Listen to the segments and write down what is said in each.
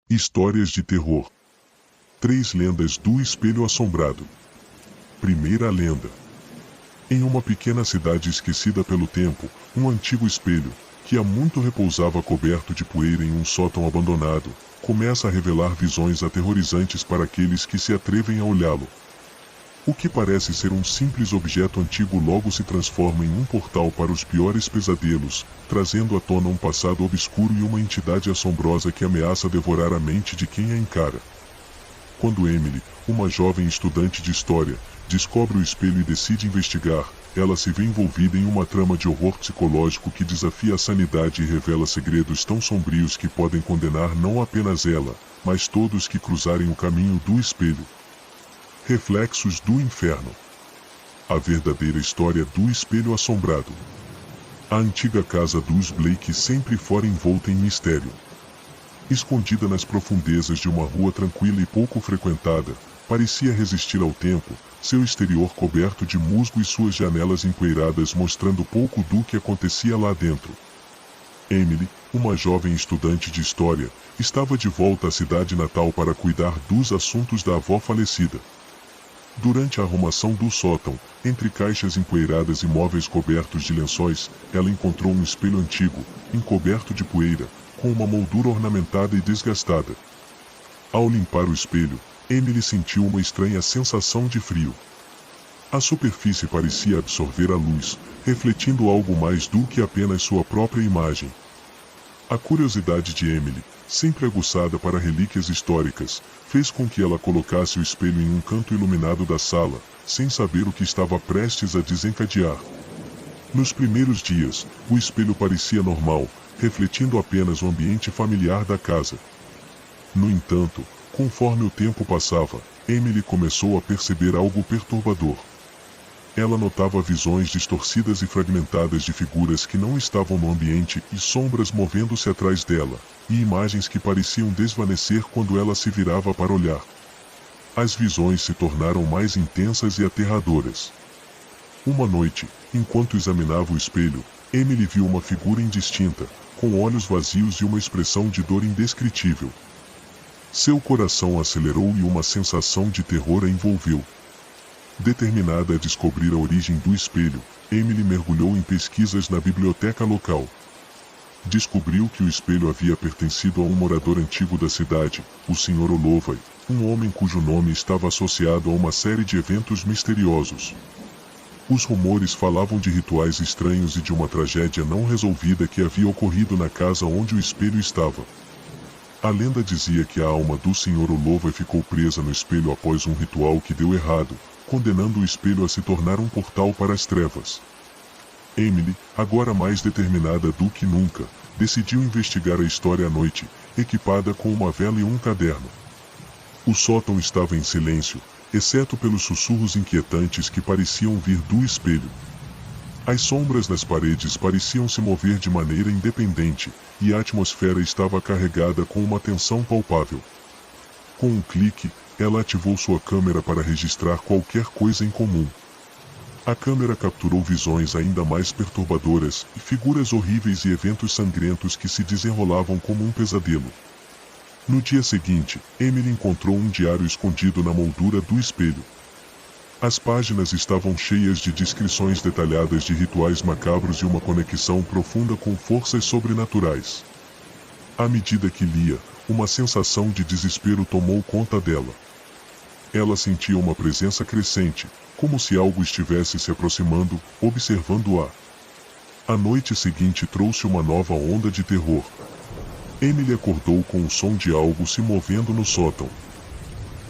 Histórias de terror. 3 lendas do espelho assombrado. Primeira lenda. Em uma pequena cidade esquecida pelo tempo, um antigo espelho, que há muito repousava coberto de poeira em um sótão abandonado, começa a revelar visões aterrorizantes para aqueles que se atrevem a olhá-lo. O que parece ser um simples objeto antigo logo se transforma em um portal para os piores pesadelos, trazendo à tona um passado obscuro e uma entidade assombrosa que ameaça devorar a mente de quem a encara. Quando Emily, uma jovem estudante de história, descobre o espelho e decide investigar, ela se vê envolvida em uma trama de horror psicológico que desafia a sanidade e revela segredos tão sombrios que podem condenar não apenas ela, mas todos que cruzarem o caminho do espelho. Reflexos do Inferno. A verdadeira história do espelho assombrado. A antiga casa dos Blake sempre fora envolta em mistério. Escondida nas profundezas de uma rua tranquila e pouco frequentada, parecia resistir ao tempo, seu exterior coberto de musgo e suas janelas empoeiradas mostrando pouco do que acontecia lá dentro. Emily, uma jovem estudante de história, estava de volta à cidade natal para cuidar dos assuntos da avó falecida. Durante a arrumação do sótão, entre caixas empoeiradas e móveis cobertos de lençóis, ela encontrou um espelho antigo, encoberto de poeira, com uma moldura ornamentada e desgastada. Ao limpar o espelho, Emily sentiu uma estranha sensação de frio. A superfície parecia absorver a luz, refletindo algo mais do que apenas sua própria imagem. A curiosidade de Emily, sempre aguçada para relíquias históricas, fez com que ela colocasse o espelho em um canto iluminado da sala, sem saber o que estava prestes a desencadear. Nos primeiros dias, o espelho parecia normal, refletindo apenas o ambiente familiar da casa. No entanto, conforme o tempo passava, Emily começou a perceber algo perturbador. Ela notava visões distorcidas e fragmentadas de figuras que não estavam no ambiente e sombras movendo-se atrás dela, e imagens que pareciam desvanecer quando ela se virava para olhar. As visões se tornaram mais intensas e aterradoras. Uma noite, enquanto examinava o espelho, Emily viu uma figura indistinta, com olhos vazios e uma expressão de dor indescritível. Seu coração acelerou e uma sensação de terror a envolveu. Determinada a descobrir a origem do espelho, Emily mergulhou em pesquisas na biblioteca local. Descobriu que o espelho havia pertencido a um morador antigo da cidade, o Sr. Holloway, um homem cujo nome estava associado a uma série de eventos misteriosos. Os rumores falavam de rituais estranhos e de uma tragédia não resolvida que havia ocorrido na casa onde o espelho estava. A lenda dizia que a alma do Sr. Holloway ficou presa no espelho após um ritual que deu errado, condenando o espelho a se tornar um portal para as trevas. Emily, agora mais determinada do que nunca, decidiu investigar a história à noite, equipada com uma vela e um caderno. O sótão estava em silêncio, exceto pelos sussurros inquietantes que pareciam vir do espelho. As sombras nas paredes pareciam se mover de maneira independente, e a atmosfera estava carregada com uma tensão palpável. Com um clique, ela ativou sua câmera para registrar qualquer coisa em comum. A câmera capturou visões ainda mais perturbadoras, figuras horríveis e eventos sangrentos que se desenrolavam como um pesadelo. No dia seguinte, Emily encontrou um diário escondido na moldura do espelho. As páginas estavam cheias de descrições detalhadas de rituais macabros e uma conexão profunda com forças sobrenaturais. À medida que lia, uma sensação de desespero tomou conta dela. Ela sentia uma presença crescente, como se algo estivesse se aproximando, observando-a. A noite seguinte trouxe uma nova onda de terror. Emily acordou com o som de algo se movendo no sótão.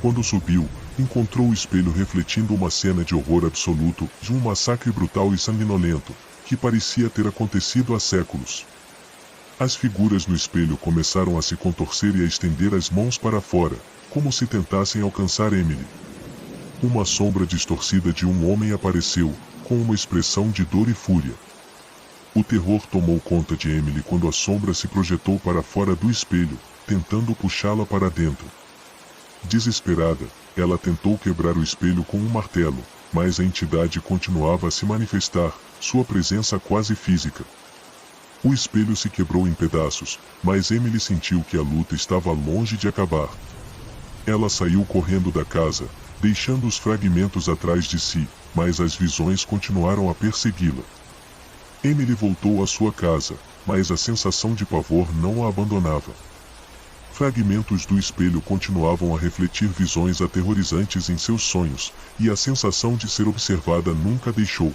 Quando subiu, encontrou o espelho refletindo uma cena de horror absoluto, de um massacre brutal e sanguinolento, que parecia ter acontecido há séculos. As figuras no espelho começaram a se contorcer e a estender as mãos para fora, como se tentassem alcançar Emily. Uma sombra distorcida de um homem apareceu, com uma expressão de dor e fúria. O terror tomou conta de Emily quando a sombra se projetou para fora do espelho, tentando puxá-la para dentro. Desesperada, ela tentou quebrar o espelho com um martelo, mas a entidade continuava a se manifestar, sua presença quase física. O espelho se quebrou em pedaços, mas Emily sentiu que a luta estava longe de acabar. Ela saiu correndo da casa, deixando os fragmentos atrás de si, mas as visões continuaram a persegui-la. Emily voltou à sua casa, mas a sensação de pavor não a abandonava. Fragmentos do espelho continuavam a refletir visões aterrorizantes em seus sonhos, e a sensação de ser observada nunca deixou.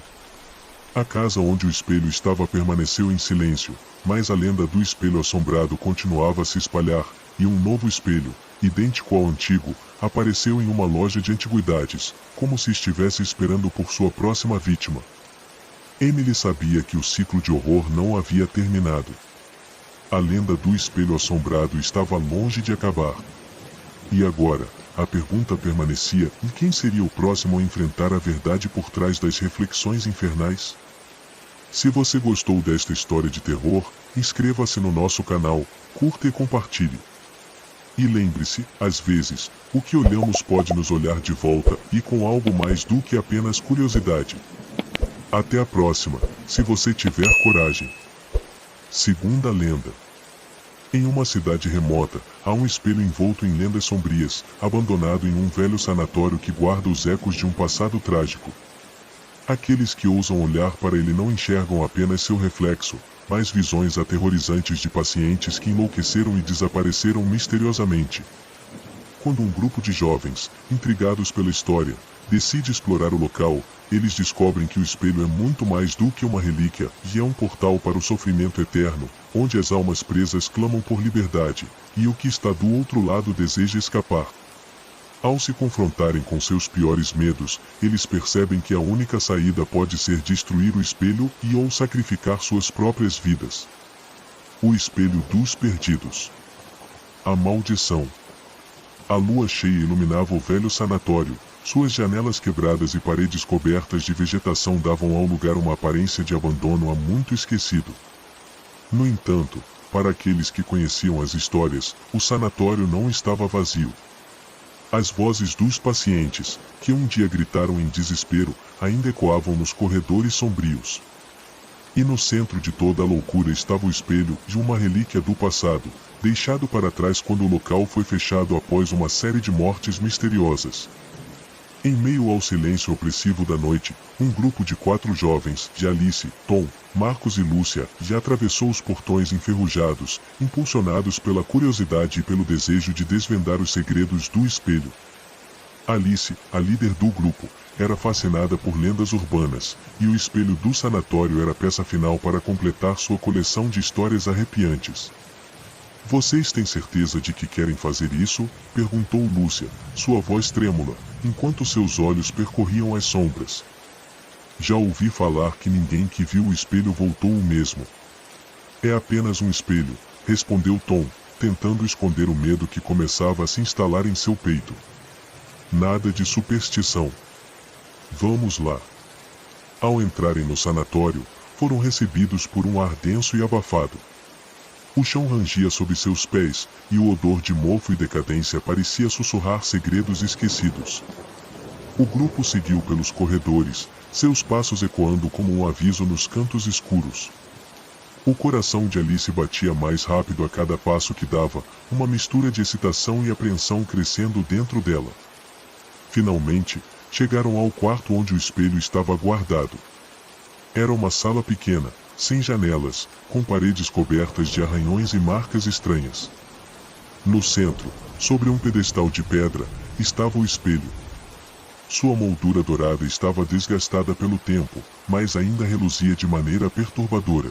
A casa onde o espelho estava permaneceu em silêncio, mas a lenda do espelho assombrado continuava a se espalhar, e um novo espelho, idêntico ao antigo, apareceu em uma loja de antiguidades, como se estivesse esperando por sua próxima vítima. Emily sabia que o ciclo de horror não havia terminado. A lenda do espelho assombrado estava longe de acabar. E agora, a pergunta permanecia: e quem seria o próximo a enfrentar a verdade por trás das reflexões infernais? Se você gostou desta história de terror, inscreva-se no nosso canal, curta e compartilhe. E lembre-se, às vezes, o que olhamos pode nos olhar de volta, e com algo mais do que apenas curiosidade. Até a próxima, se você tiver coragem. Segunda lenda. Em uma cidade remota, há um espelho envolto em lendas sombrias, abandonado em um velho sanatório que guarda os ecos de um passado trágico. Aqueles que ousam olhar para ele não enxergam apenas seu reflexo, mas visões aterrorizantes de pacientes que enlouqueceram e desapareceram misteriosamente. Quando um grupo de jovens, intrigados pela história, decide explorar o local, eles descobrem que o espelho é muito mais do que uma relíquia, e é um portal para o sofrimento eterno, onde as almas presas clamam por liberdade, e o que está do outro lado deseja escapar. Ao se confrontarem com seus piores medos, eles percebem que a única saída pode ser destruir o espelho e ou sacrificar suas próprias vidas. O espelho dos perdidos. A maldição. A lua cheia iluminava o velho sanatório. Suas janelas quebradas e paredes cobertas de vegetação davam ao lugar uma aparência de abandono há muito esquecido. No entanto, para aqueles que conheciam as histórias, o sanatório não estava vazio. As vozes dos pacientes, que um dia gritaram em desespero, ainda ecoavam nos corredores sombrios. E no centro de toda a loucura estava o espelho de uma relíquia do passado, deixado para trás quando o local foi fechado após uma série de mortes misteriosas. Em meio ao silêncio opressivo da noite, um grupo de 4 jovens, de Alice, Tom, Marcos e Lúcia, já atravessou os portões enferrujados, impulsionados pela curiosidade e pelo desejo de desvendar os segredos do espelho. Alice, a líder do grupo, era fascinada por lendas urbanas, e o espelho do sanatório era a peça final para completar sua coleção de histórias arrepiantes. "Vocês têm certeza de que querem fazer isso?" perguntou Lúcia, sua voz trêmula, enquanto seus olhos percorriam as sombras. "Já ouvi falar que ninguém que viu o espelho voltou o mesmo." "É apenas um espelho", respondeu Tom, tentando esconder o medo que começava a se instalar em seu peito. "Nada de superstição. Vamos lá." Ao entrarem no sanatório, foram recebidos por um ar denso e abafado. O chão rangia sob seus pés, e o odor de mofo e decadência parecia sussurrar segredos esquecidos. O grupo seguiu pelos corredores, seus passos ecoando como um aviso nos cantos escuros. O coração de Alice batia mais rápido a cada passo que dava, uma mistura de excitação e apreensão crescendo dentro dela. Finalmente, chegaram ao quarto onde o espelho estava guardado. Era uma sala pequena, sem janelas, com paredes cobertas de arranhões e marcas estranhas. No centro, sobre um pedestal de pedra, estava o espelho. Sua moldura dourada estava desgastada pelo tempo, mas ainda reluzia de maneira perturbadora.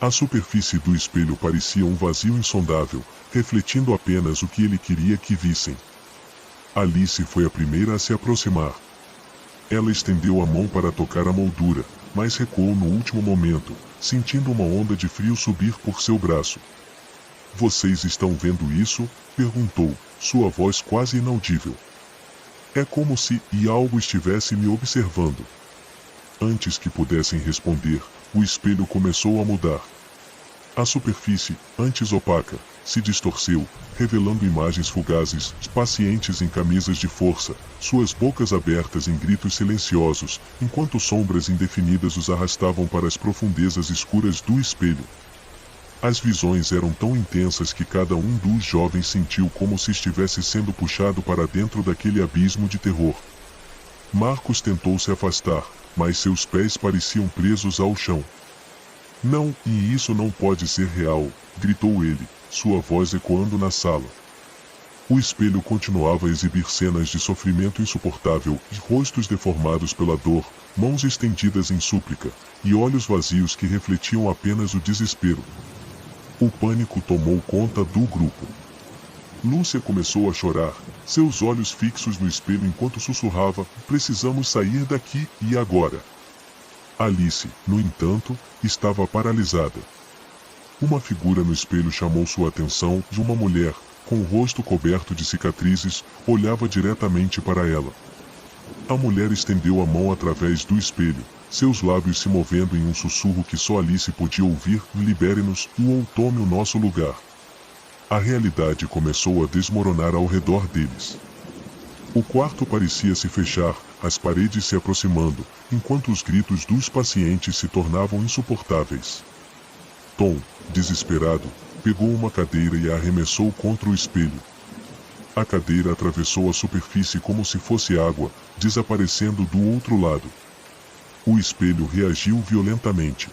A superfície do espelho parecia um vazio insondável, refletindo apenas o que ele queria que vissem. Alice foi a primeira a se aproximar. Ela estendeu a mão para tocar a moldura, mas recuou no último momento, sentindo uma onda de frio subir por seu braço. "Vocês estão vendo isso?" perguntou, sua voz quase inaudível. "É como se algo estivesse me observando." Antes que pudessem responder, o espelho começou a mudar. A superfície, antes opaca, se distorceu, revelando imagens fugazes, pacientes em camisas de força, suas bocas abertas em gritos silenciosos, enquanto sombras indefinidas os arrastavam para as profundezas escuras do espelho. As visões eram tão intensas que cada um dos jovens sentiu como se estivesse sendo puxado para dentro daquele abismo de terror. Marcos tentou se afastar, mas seus pés pareciam presos ao chão. Não, e isso não pode ser real, gritou ele, sua voz ecoando na sala. O espelho continuava a exibir cenas de sofrimento insuportável, e rostos deformados pela dor, mãos estendidas em súplica, e olhos vazios que refletiam apenas o desespero. O pânico tomou conta do grupo. Lúcia começou a chorar, seus olhos fixos no espelho enquanto sussurrava: "Precisamos sair daqui, e agora?" Alice, no entanto, estava paralisada. Uma figura no espelho chamou sua atenção, de uma mulher, com o rosto coberto de cicatrizes, olhava diretamente para ela. A mulher estendeu a mão através do espelho, seus lábios se movendo em um sussurro que só Alice podia ouvir: "Libere-nos, ou tome o nosso lugar." A realidade começou a desmoronar ao redor deles. O quarto parecia se fechar, as paredes se aproximando, enquanto os gritos dos pacientes se tornavam insuportáveis. Tom, desesperado, pegou uma cadeira e a arremessou contra o espelho. A cadeira atravessou a superfície como se fosse água, desaparecendo do outro lado. O espelho reagiu violentamente.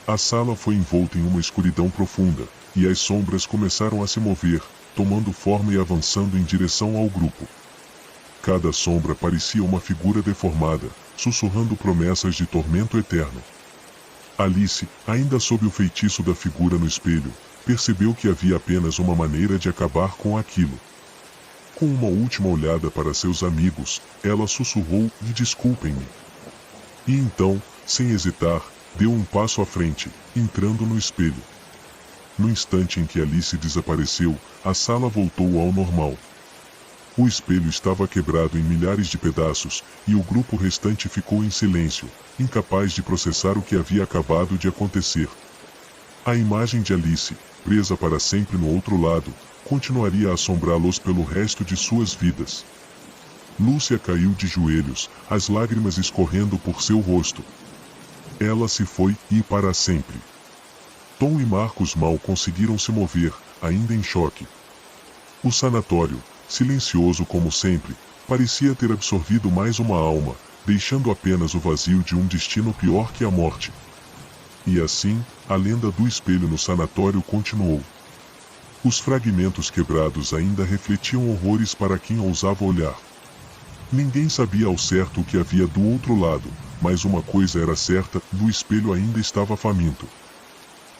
A sala foi envolta em uma escuridão profunda, e as sombras começaram a se mover, tomando forma e avançando em direção ao grupo. Cada sombra parecia uma figura deformada, sussurrando promessas de tormento eterno. Alice, ainda sob o feitiço da figura no espelho, percebeu que havia apenas uma maneira de acabar com aquilo. Com uma última olhada para seus amigos, ela sussurrou: "E desculpem-me." E então, sem hesitar, deu um passo à frente, entrando no espelho. No instante em que Alice desapareceu, a sala voltou ao normal. O espelho estava quebrado em milhares de pedaços, e o grupo restante ficou em silêncio, incapaz de processar o que havia acabado de acontecer. A imagem de Alice, presa para sempre no outro lado, continuaria a assombrá-los pelo resto de suas vidas. Lúcia caiu de joelhos, as lágrimas escorrendo por seu rosto. Ela se foi, e para sempre. Tom e Marcos mal conseguiram se mover, ainda em choque. O sanatório, silencioso como sempre, parecia ter absorvido mais uma alma, deixando apenas o vazio de um destino pior que a morte. E assim, a lenda do espelho no sanatório continuou. Os fragmentos quebrados ainda refletiam horrores para quem ousava olhar. Ninguém sabia ao certo o que havia do outro lado, mas uma coisa era certa: o espelho ainda estava faminto.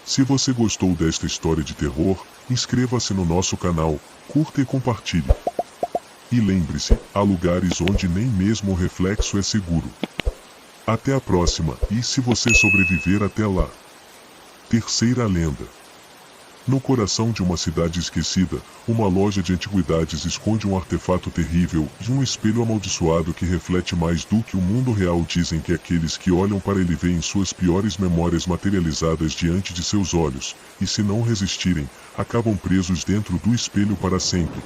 Se você gostou desta história de terror, inscreva-se no nosso canal, curta e compartilhe. E lembre-se, há lugares onde nem mesmo o reflexo é seguro. Até a próxima, e se você sobreviver até lá. Terceira lenda. No coração de uma cidade esquecida, uma loja de antiguidades esconde um artefato terrível e um espelho amaldiçoado que reflete mais do que o mundo real. Dizem que aqueles que olham para ele veem suas piores memórias materializadas diante de seus olhos, e se não resistirem, acabam presos dentro do espelho para sempre.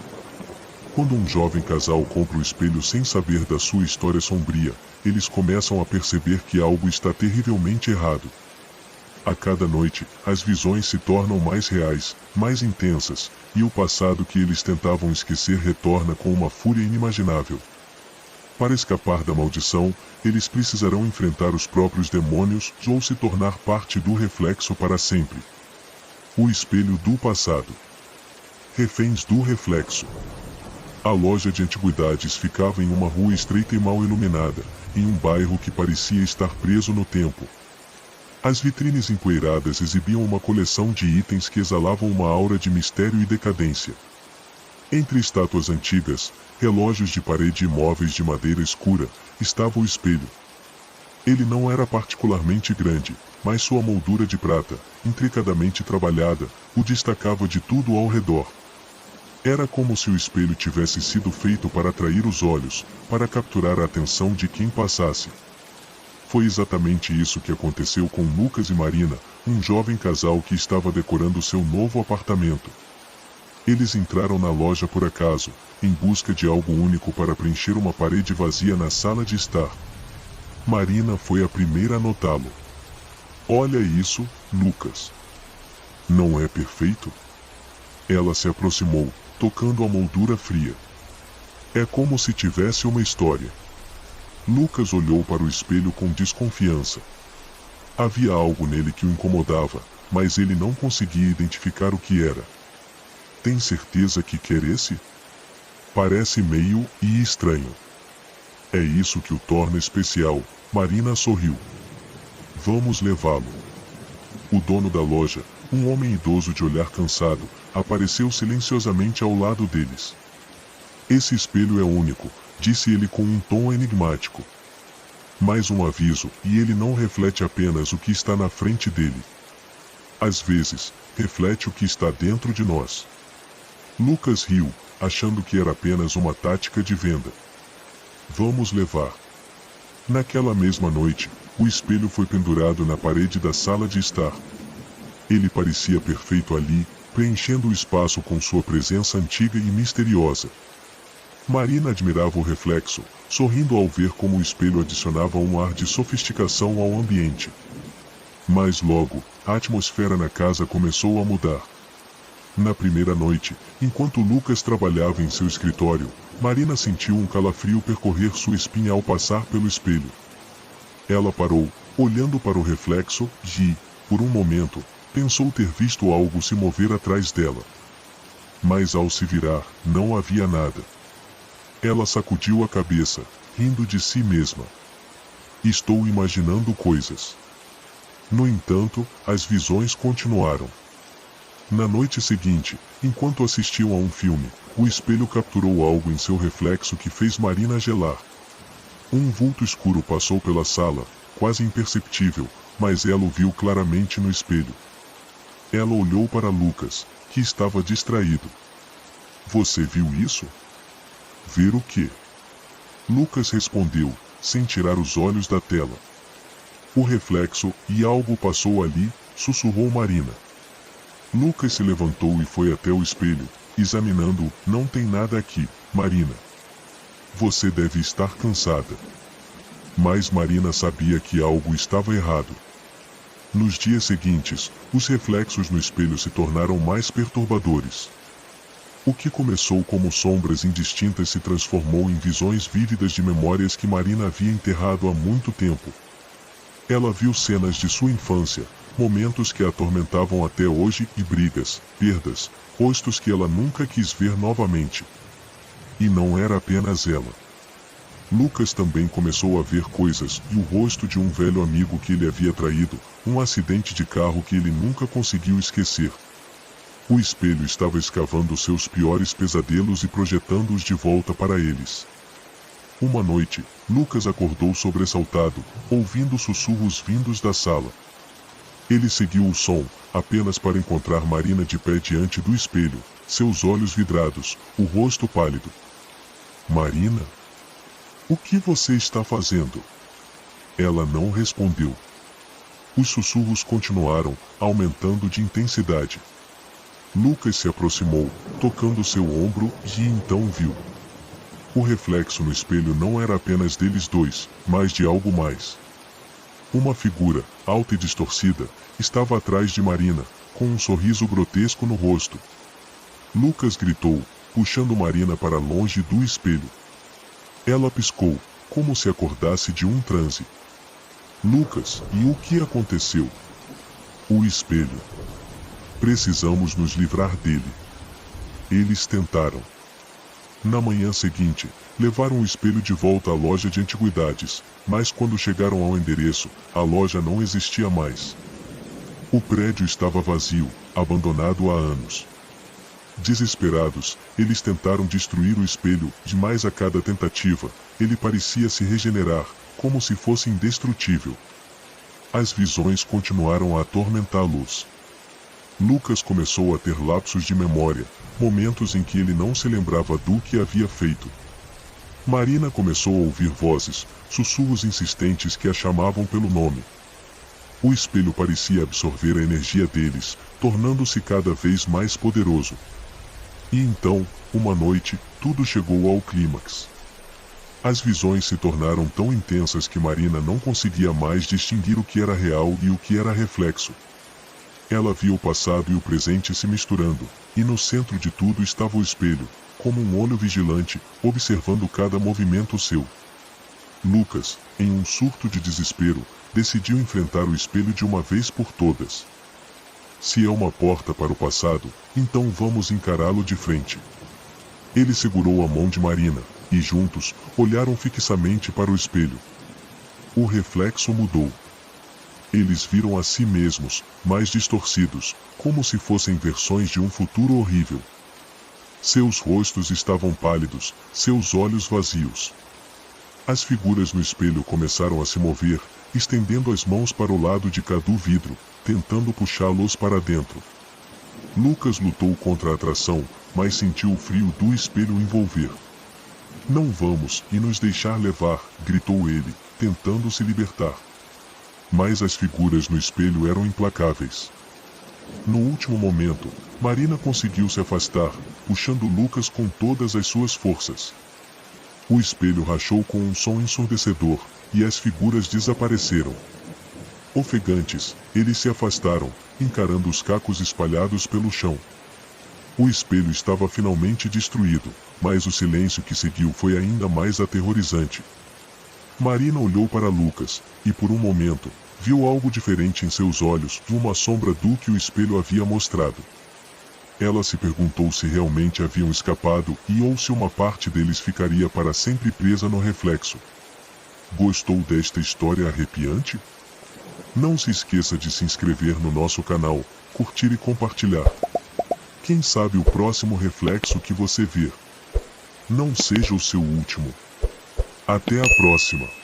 Quando um jovem casal compra o espelho sem saber da sua história sombria, eles começam a perceber que algo está terrivelmente errado. A cada noite, as visões se tornam mais reais, mais intensas, e o passado que eles tentavam esquecer retorna com uma fúria inimaginável. Para escapar da maldição, eles precisarão enfrentar os próprios demônios ou se tornar parte do reflexo para sempre. O espelho do passado. Reféns do reflexo. A loja de antiguidades ficava em uma rua estreita e mal iluminada, em um bairro que parecia estar preso no tempo. As vitrines empoeiradas exibiam uma coleção de itens que exalavam uma aura de mistério e decadência. Entre estátuas antigas, relógios de parede e móveis de madeira escura, estava o espelho. Ele não era particularmente grande, mas sua moldura de prata, intricadamente trabalhada, o destacava de tudo ao redor. Era como se o espelho tivesse sido feito para atrair os olhos, para capturar a atenção de quem passasse. Foi exatamente isso que aconteceu com Lucas e Marina, um jovem casal que estava decorando seu novo apartamento. Eles entraram na loja por acaso, em busca de algo único para preencher uma parede vazia na sala de estar. Marina foi a primeira a notá-lo. Olha isso, Lucas. Não é perfeito? Ela se aproximou, tocando a moldura fria. É como se tivesse uma história. Lucas olhou para o espelho com desconfiança. Havia algo nele que o incomodava, mas ele não conseguia identificar o que era. Tem certeza que quer esse? Parece meio estranho. É isso que o torna especial. Marina sorriu. Vamos levá-lo. O dono da loja, um homem idoso de olhar cansado, apareceu silenciosamente ao lado deles. Esse espelho é único, disse ele com um tom enigmático. Mais um aviso, e ele não reflete apenas o que está na frente dele. Às vezes, reflete o que está dentro de nós. Lucas riu, achando que era apenas uma tática de venda. Vamos levar. Naquela mesma noite, o espelho foi pendurado na parede da sala de estar. Ele parecia perfeito ali, preenchendo o espaço com sua presença antiga e misteriosa. Marina admirava o reflexo, sorrindo ao ver como o espelho adicionava um ar de sofisticação ao ambiente. Mas logo, a atmosfera na casa começou a mudar. Na primeira noite, enquanto Lucas trabalhava em seu escritório, Marina sentiu um calafrio percorrer sua espinha ao passar pelo espelho. Ela parou, olhando para o reflexo, e, por um momento, pensou ter visto algo se mover atrás dela. Mas ao se virar, não havia nada. Ela sacudiu a cabeça, rindo de si mesma. Estou imaginando coisas. No entanto, as visões continuaram. Na noite seguinte, enquanto assistiam a um filme, o espelho capturou algo em seu reflexo que fez Marina gelar. Um vulto escuro passou pela sala, quase imperceptível, mas ela o viu claramente no espelho. Ela olhou para Lucas, que estava distraído. Você viu isso? Ver o quê? Lucas respondeu, sem tirar os olhos da tela. O reflexo, e algo passou ali, sussurrou Marina. Lucas se levantou e foi até o espelho, examinando-o. Não tem nada aqui, Marina. Você deve estar cansada. Mas Marina sabia que algo estava errado. Nos dias seguintes, os reflexos no espelho se tornaram mais perturbadores. O que começou como sombras indistintas se transformou em visões vívidas de memórias que Marina havia enterrado há muito tempo. Ela viu cenas de sua infância, momentos que a atormentavam até hoje e brigas, perdas, rostos que ela nunca quis ver novamente. E não era apenas ela. Lucas também começou a ver coisas, e o rosto de um velho amigo que ele havia traído, um acidente de carro que ele nunca conseguiu esquecer. O espelho estava escavando seus piores pesadelos e projetando-os de volta para eles. Uma noite, Lucas acordou sobressaltado, ouvindo sussurros vindos da sala. Ele seguiu o som, apenas para encontrar Marina de pé diante do espelho, seus olhos vidrados, o rosto pálido. Marina? O que você está fazendo? Ela não respondeu. Os sussurros continuaram, aumentando de intensidade. Lucas se aproximou, tocando seu ombro, e então viu. O reflexo no espelho não era apenas deles dois, mas de algo mais. Uma figura, alta e distorcida, estava atrás de Marina, com um sorriso grotesco no rosto. Lucas gritou, puxando Marina para longe do espelho. Ela piscou, como se acordasse de um transe. Lucas, e o que aconteceu? O espelho. Precisamos nos livrar dele. Eles tentaram. Na manhã seguinte, levaram o espelho de volta à loja de antiguidades, mas quando chegaram ao endereço, a loja não existia mais. O prédio estava vazio, abandonado há anos. Desesperados, eles tentaram destruir o espelho, mas a cada tentativa, ele parecia se regenerar, como se fosse indestrutível. As visões continuaram a atormentá-los. Lucas começou a ter lapsos de memória, momentos em que ele não se lembrava do que havia feito. Marina começou a ouvir vozes, sussurros insistentes que a chamavam pelo nome. O espelho parecia absorver a energia deles, tornando-se cada vez mais poderoso. E então, uma noite, tudo chegou ao clímax. As visões se tornaram tão intensas que Marina não conseguia mais distinguir o que era real e o que era reflexo. Ela via o passado e o presente se misturando, e no centro de tudo estava o espelho, como um olho vigilante, observando cada movimento seu. Lucas, em um surto de desespero, decidiu enfrentar o espelho de uma vez por todas. Se é uma porta para o passado, então vamos encará-lo de frente. Ele segurou a mão de Marina, e juntos, olharam fixamente para o espelho. O reflexo mudou. Eles viram a si mesmos, mais distorcidos, como se fossem versões de um futuro horrível. Seus rostos estavam pálidos, seus olhos vazios. As figuras no espelho começaram a se mover, estendendo as mãos para o lado de cada vidro, tentando puxá-los para dentro. Lucas lutou contra a atração, mas sentiu o frio do espelho envolver. Não vamos e nos deixar levar, gritou ele, tentando se libertar. Mas as figuras no espelho eram implacáveis. No último momento, Marina conseguiu se afastar, puxando Lucas com todas as suas forças. O espelho rachou com um som ensurdecedor, e as figuras desapareceram. Ofegantes, eles se afastaram, encarando os cacos espalhados pelo chão. O espelho estava finalmente destruído, mas o silêncio que seguiu foi ainda mais aterrorizante. Marina olhou para Lucas, e por um momento, viu algo diferente em seus olhos, uma sombra do que o espelho havia mostrado. Ela se perguntou se realmente haviam escapado e ou se uma parte deles ficaria para sempre presa no reflexo. Gostou desta história arrepiante? Não se esqueça de se inscrever no nosso canal, curtir e compartilhar. Quem sabe o próximo reflexo que você ver não seja o seu último. Até a próxima!